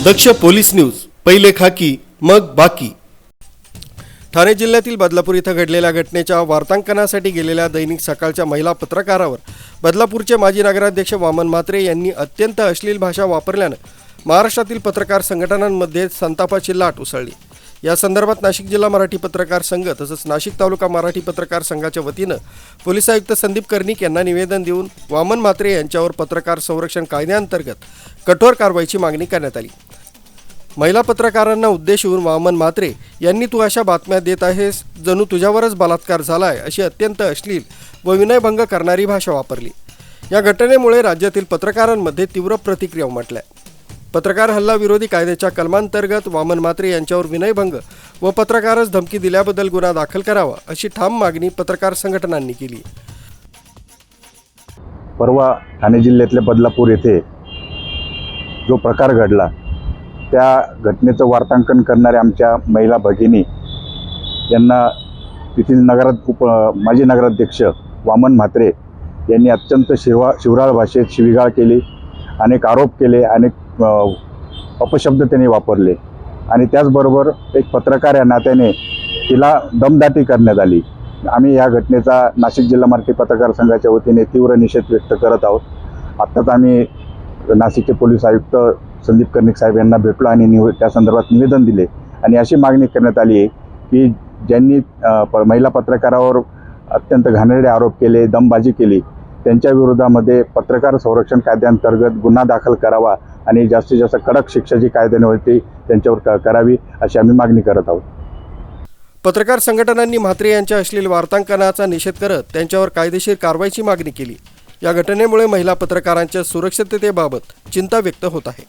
दक्ष police news, पहिले खाकी मग बाकी। ठाणे जिल्ह्यातील बदलापूर इथं घडलेल्या घटनेच्या वार्तांकनासाठी गेलेल्या दैनिक सकाळच्या महिला पत्रकारावर बदलापूरचे माजी नगराध्यक्ष वामन म्हात्रे यांनी अत्यंत अश्लील भाषा वापरल्यानं महाराष्ट्रातील पत्रकार संघटनांमध्ये संतापाची लाट उसळली। या संदर्भात नाशिक जिल्हा मराठी पत्रकार संघ तसंच नाशिक तालुका मराठी पत्रकार संघाच्या वतीनं पोलीस आयुक्त संदीप कर्णिक यांना निवेदन देऊन वामन म्हात्रे यांच्यावर पत्रकार संरक्षण कायद्याअंतर्गत कठोर कारवाईची मागणी करण्यात आली। महिला पत्रकारांना उद्देशून वामन म्हात्रे यांनी "तू अशा बातम्या देत आहेस जणू तुझ्यावरच बलात्कार झालाय" अशी अत्यंत अश्लील व विनयभंग करणारी भाषा वापरली। या घटनेमुळे राज्यातील पत्रकारांमध्ये तीव्र प्रतिक्रिया उमटल्या। पत्रकार हल्ला विरोधी कायद्याच्या कलमांतर्गत वामन म्हात्रे यांच्यावर विनयभंग व पत्रकारास धमकी दिल्याबद्दल गुन्हा दाखल करावा अशी ठाम मागणी पत्रकार संघटनांनी केली। परवा ठाणे जिल्ह्यातल्या बदलापूर येथे जो प्रकार घडला त्या घटनेचं वार्तांकन करणारे आमच्या महिला भगिनी यांना तेथील माजी नगराध्यक्ष वामन म्हात्रे यांनी अत्यंत शिवराळ भाषेत शिवीगाळ केली, अनेक आरोप केले, अनेक अपशब्द त्यांनी वापरले आणि त्याचबरोबर एक पत्रकार या नात्याने तिला दमदाटी करण्यात आली। आम्ही या घटनेचा नाशिक जिल्हा मराठी पत्रकार संघाच्या वतीने तीव्र निषेध व्यक्त करत आहोत। आत्ताच आम्ही नाशिकचे पोलीस आयुक्त संदीप कर्णिक साहेब यांना भेटलो आणि त्या संदर्भात निवेदन दिले आणि अशी मागणी करण्यात आली आहे की ज्यांनी महिला पत्रकारावर अत्यंत घाणेरडे आरोप केले, दमबाजी केली, त्यांच्या विरोधामध्ये पत्रकार संरक्षण कायद्याअंतर्गत गुन्हा दाखल करावा आणि जास्तीत जास्त कडक शिक्षा जी कायद्याने होती त्यांच्यावर करावी अशी आम्ही मागणी करत आहोत। पत्रकार संघटनांनी म्हात्रे यांच्या अश्लील वार्तांकनाचा निषेध करत त्यांच्यावर कायदेशीर कारवाईची मागणी केली। या घटनेमुळे महिला पत्रकारांच्या सुरक्षिततेबाबत चिंता व्यक्त होत आहे।